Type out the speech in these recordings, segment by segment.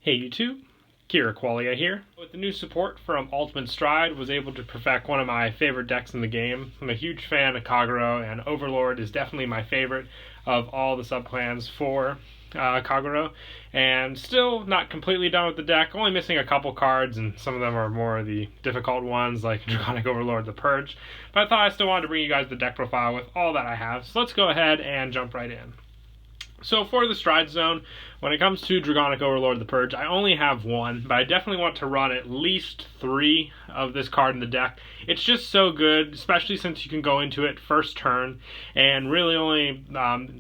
Hey YouTube, Kira Qualia here. With the new support from Ultimate Stride, was able to perfect one of my favorite decks in the game. I'm a huge fan of Kagero, and Overlord is definitely my favorite of all the subclans for Kagero. And still not completely done with the deck, only missing a couple cards, and some of them are more of the difficult ones like Dragonic Overlord, the Purge. But I thought I still wanted to bring you guys the deck profile with all that I have, so let's go ahead and jump right in. So for the Stride Zone, when it comes to Dragonic Overlord the Purge, I only have one, but I definitely want to run at least 3 of this card in the deck. It's just so good, especially since you can go into it first turn, and really only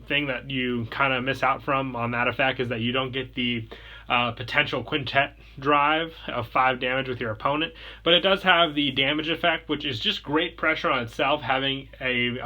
thing that you kind of miss out from on that effect is that you don't get the potential quintet drive of 5 damage with your opponent, but it does have the damage effect, which is just great pressure on itself, having a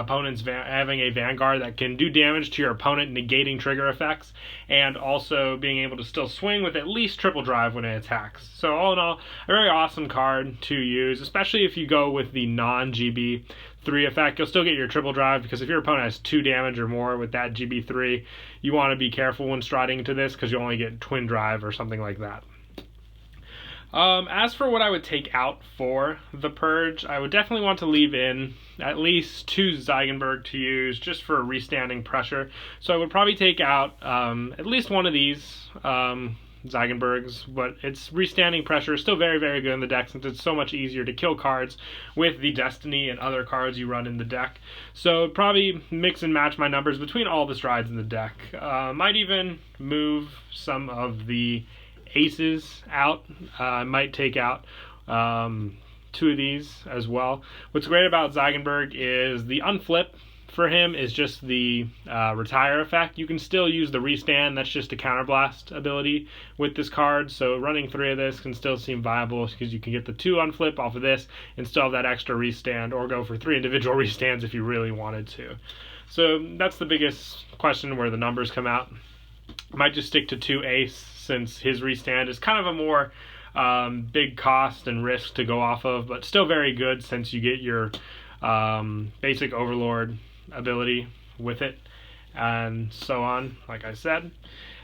Vanguard that can do damage to your opponent, negating trigger effects, and also being able to still swing with at least triple drive when it attacks. So all in all, a very awesome card to use, especially if you go with the non-GB 3 effect. You'll still get your triple drive, because if your opponent has 2 damage or more with that GB3, you want to be careful when striding into this, because you only get twin drive or something like that. As for what I would take out for the Purge, I would definitely want to leave in at least 2 Ziegenberg to use just for restanding pressure. So I would probably take out at least one of these Ziegenbergs, but its restanding pressure is still very, very good in the deck, since it's so much easier to kill cards with the Destiny and other cards you run in the deck. So probably mix and match my numbers between all the strides in the deck. Might even move some of the aces out. I might take out 2 of these as well. What's great about Ziegenberg is the unflip for him is just the retire effect. You can still use the restand, that's just a counterblast ability with this card, so running 3 of this can still seem viable, because you can get the 2 unflip off of this and still have that extra restand, or go for 3 individual restands if you really wanted to. So that's the biggest question where the numbers come out. I might just stick to 2 ace, since his restand is kind of a more big cost and risk to go off of, but still very good since you get your basic Overlord ability with it, and so on, like I said.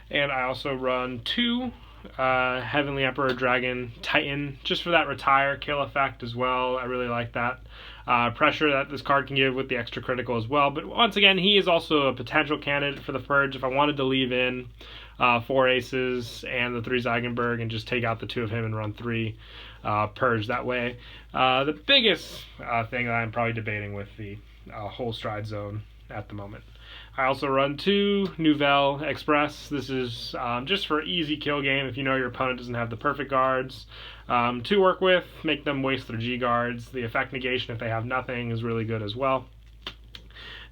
And I also run 2 Heavenly Emperor Dragon Titan, just for that retire kill effect as well. I really like that pressure that this card can give with the extra critical as well. But once again, he is also a potential candidate for the Purge if I wanted to leave in 4 aces and the 3 Ziegenberg and just take out the 2 of him and run 3 Purge that way. The biggest thing that I'm probably debating with the whole Stride Zone at the moment. I also run 2 Nouvelle Express. This is just for easy kill game if you know your opponent doesn't have the perfect guards to work with. Make them waste their G guards. The effect negation if they have nothing is really good as well.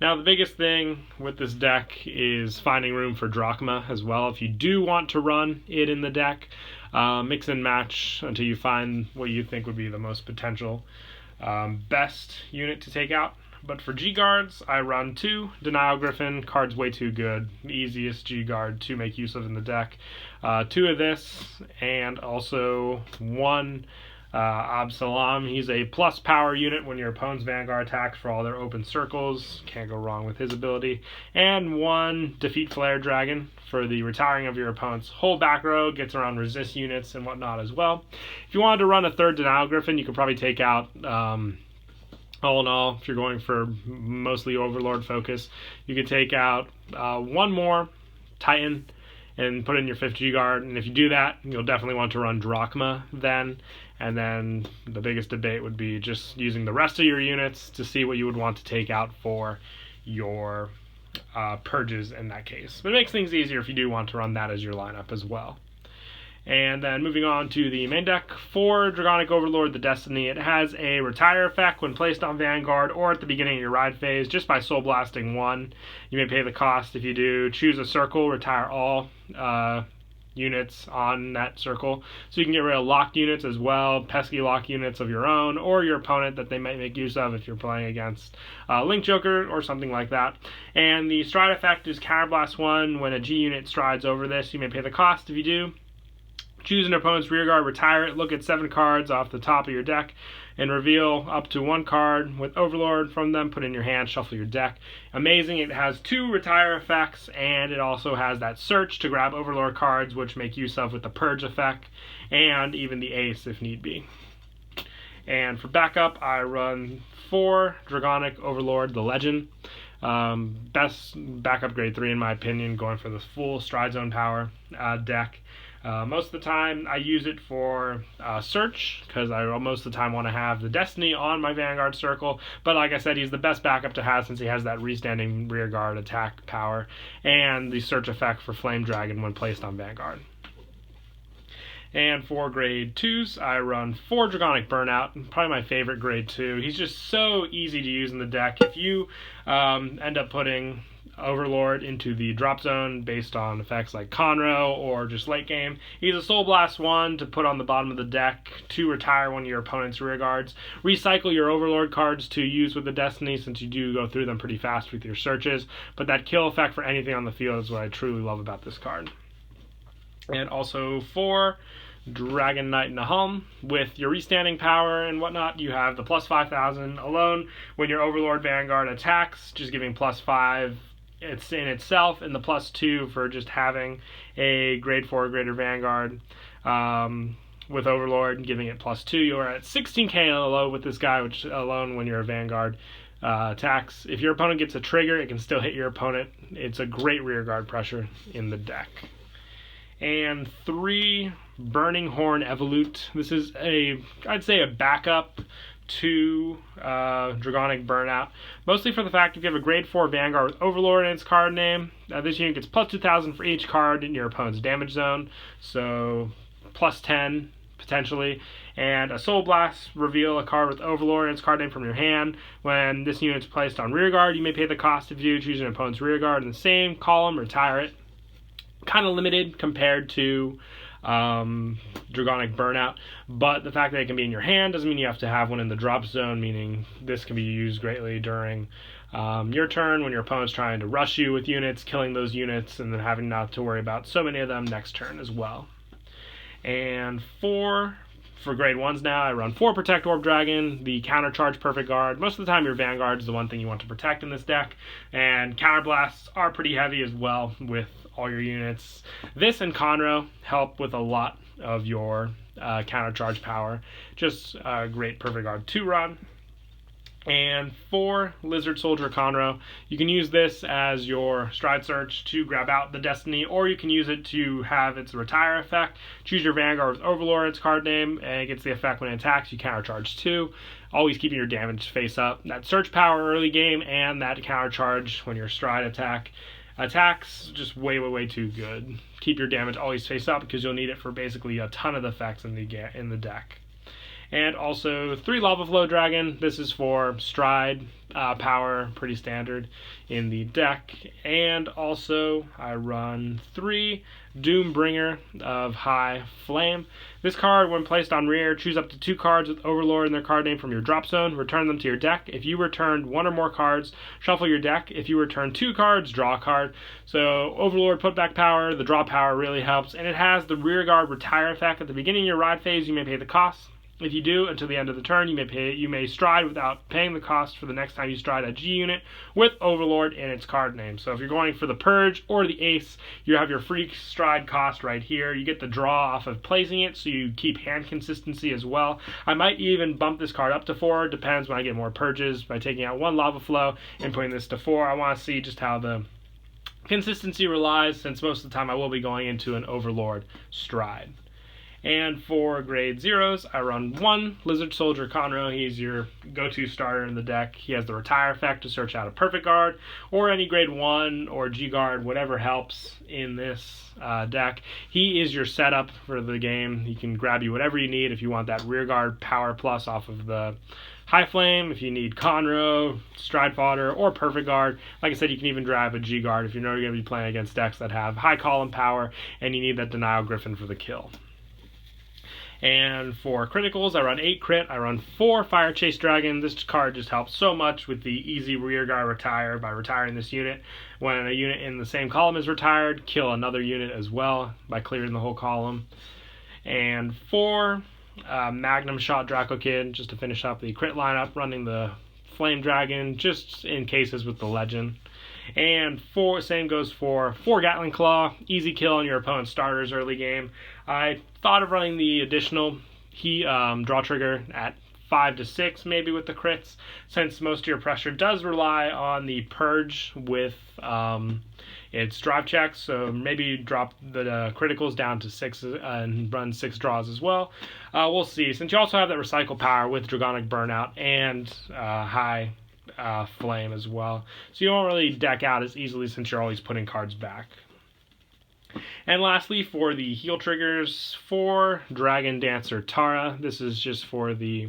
Now the biggest thing with this deck is finding room for Drachma as well. If you do want to run it in the deck, mix and match until you find what you think would be the most potential best unit to take out. But for G-Guards, I run 2 Denial Griffin. Card's way too good. Easiest G-Guard to make use of in the deck. 2 of this, and also 1 Absalom. He's a plus power unit when your opponent's Vanguard attacks for all their open circles. Can't go wrong with his ability. And 1 Defeat Flare Dragon for the retiring of your opponent's whole back row. Gets around resist units and whatnot as well. If you wanted to run a 3rd Denial Griffin, you could probably take out... all in all, if you're going for mostly Overlord focus, you could take out 1 more Titan and put in your 5th G-Guard, and if you do that, you'll definitely want to run Drachma then, and then the biggest debate would be just using the rest of your units to see what you would want to take out for your Purges in that case. But it makes things easier if you do want to run that as your lineup as well. And then moving on to the main deck for Dragonic Overlord the Destiny, it has a retire effect when placed on Vanguard or at the beginning of your ride phase just by Soul Blasting 1. You may pay the cost if you do. Choose a circle, retire all units on that circle. So you can get rid of locked units as well, pesky lock units of your own or your opponent that they might make use of if you're playing against Link Joker or something like that. And the stride effect is Counterblast 1. When a G unit strides over this, you may pay the cost if you do. Choose an opponent's rearguard, retire it, look at 7 cards off the top of your deck, and reveal up to 1 card with Overlord from them, put in your hand, shuffle your deck. Amazing, it has 2 retire effects, and it also has that search to grab Overlord cards, which make use of with the Purge effect, and even the Ace if need be. And for backup, I run 4 Dragonic Overlord, the Legend. Best backup grade 3 in my opinion, going for the full Stride Zone power deck. Most of the time I use it for search, because I most of the time want to have the Destiny on my Vanguard circle, but like I said, he's the best backup to have since he has that restanding rearguard attack power and the search effect for Flame Dragon when placed on Vanguard. And for grade 2s, I run 4 Dragonic Burnout, probably my favorite grade 2. He's just so easy to use in the deck. If you end up putting Overlord into the drop zone based on effects like Conroe or just late game, he's a Soul Blast 1 to put on the bottom of the deck to retire one of your opponent's rear guards. Recycle your Overlord cards to use with the Destiny, since you do go through them pretty fast with your searches, but that kill effect for anything on the field is what I truly love about this card. And also 4 Dragon Knight Nahum. With your restanding power and whatnot, you have the plus 5,000 alone when your Overlord Vanguard attacks, just giving plus 5 it's in itself, and the plus 2 for just having a grade 4 or greater Vanguard. With Overlord giving it plus 2, you're at 16k alone with this guy, which alone when you're a Vanguard attacks. If your opponent gets a trigger, it can still hit your opponent. It's a great rearguard pressure in the deck. And 3 Burning Horn Evolute. This is I'd say a backup to Dragonic Burnout, mostly for the fact if you have a grade 4 Vanguard with Overlord in its card name, this unit gets plus 2,000 for each card in your opponent's damage zone, so plus 10 potentially. And a Soul Blast, reveal a card with Overlord in its card name from your hand. When this unit is placed on rearguard, you may pay the cost if you choose an opponent's rearguard in the same column, retire it. Kind of limited compared to Dragonic Burnout, but the fact that it can be in your hand doesn't mean you have to have one in the drop zone, meaning this can be used greatly during your turn when your opponent's trying to rush you with units, killing those units, and then having not to worry about so many of them next turn as well. And for grade 1s now, I run 4 Protect Orb Dragon, the Countercharge Perfect Guard. Most of the time your Vanguard is the one thing you want to protect in this deck, and Counterblasts are pretty heavy as well with all your units. This and Conroe help with a lot of your countercharge power. Just a great Perfect Guard 2 run. And 4 Lizard Soldier Conroe. You can use this as your Stride Search to grab out the Destiny, or you can use it to have its retire effect. Choose your Vanguard with Overlord, its card name, and it gets the effect when it attacks, you countercharge 2. Always keeping your damage face up. That search power early game and that countercharge when your Stride attacks, just way too good. Keep your damage always face up because you'll need it for basically a ton of the effects in the deck. And also 3 Lava Flow Dragon. This is for Stride power, pretty standard in the deck. And also I run 3 Doombringer of High Flame. This card, when placed on rear, choose up to 2 cards with Overlord in their card name from your drop zone, return them to your deck. If you returned 1 or more cards, shuffle your deck. If you return 2 cards, draw a card. So Overlord put back power, the draw power really helps, and it has the rearguard retire effect. At the beginning of your ride phase, you may pay the cost. If you do, until the end of the turn, you may stride without paying the cost for the next time you stride a G unit with Overlord in its card name. So if you're going for the Purge or the Ace, you have your free stride cost right here. You get the draw off of placing it, so you keep hand consistency as well. I might even bump this card up to 4, depends when I get more Purges, by taking out 1 Lava Flow and putting this to 4. I want to see just how the consistency relies, since most of the time I will be going into an Overlord stride. And for grade 0s, I run 1 Lizard Soldier Conroe. He's your go-to starter in the deck. He has the retire effect to search out a Perfect Guard, or any grade 1 or G Guard, whatever helps in this deck. He is your setup for the game. He can grab you whatever you need if you want that rear guard power plus off of the High Flame, if you need Conroe, Stride Fodder, or Perfect Guard. Like I said, you can even drive a G Guard if you know you're going to be playing against decks that have high column power and you need that Denial Griffin for the kill. And for criticals, I run 8 crit. I run 4 Fire Chase Dragon. This card just helps so much with the easy rearguard retire by retiring this unit. When a unit in the same column is retired, kill another unit as well by clearing the whole column. And 4, Magnum Shot Draco Kid, just to finish up the crit lineup, running the Flame Dragon, just in cases with the Legend. And 4, same goes for 4 Gatling Claw, easy kill on your opponent's starters early game. I thought of running the additional draw trigger at 5 to 6 maybe with the crits, since most of your pressure does rely on the purge with its drive checks, so maybe drop the criticals down to 6 and run 6 draws as well. We'll see, since you also have that recycle power with Dragonic Burnout and high flame as well, so you don't really deck out as easily since you're always putting cards back. And lastly, for the heal triggers, 4 Dragon Dancer Tara. This is just for the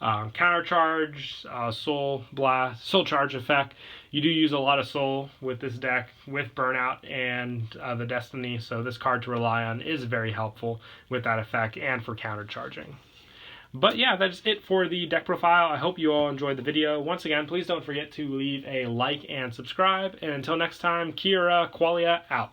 counter charge, soul blast, soul charge effect. You do use a lot of soul with this deck with Burnout and the Destiny, so this card to rely on is very helpful with that effect and for counter charging. But yeah, that's it for the deck profile. I hope you all enjoyed the video. Once again, please don't forget to leave a like and subscribe. And until next time, Kira Qualia out.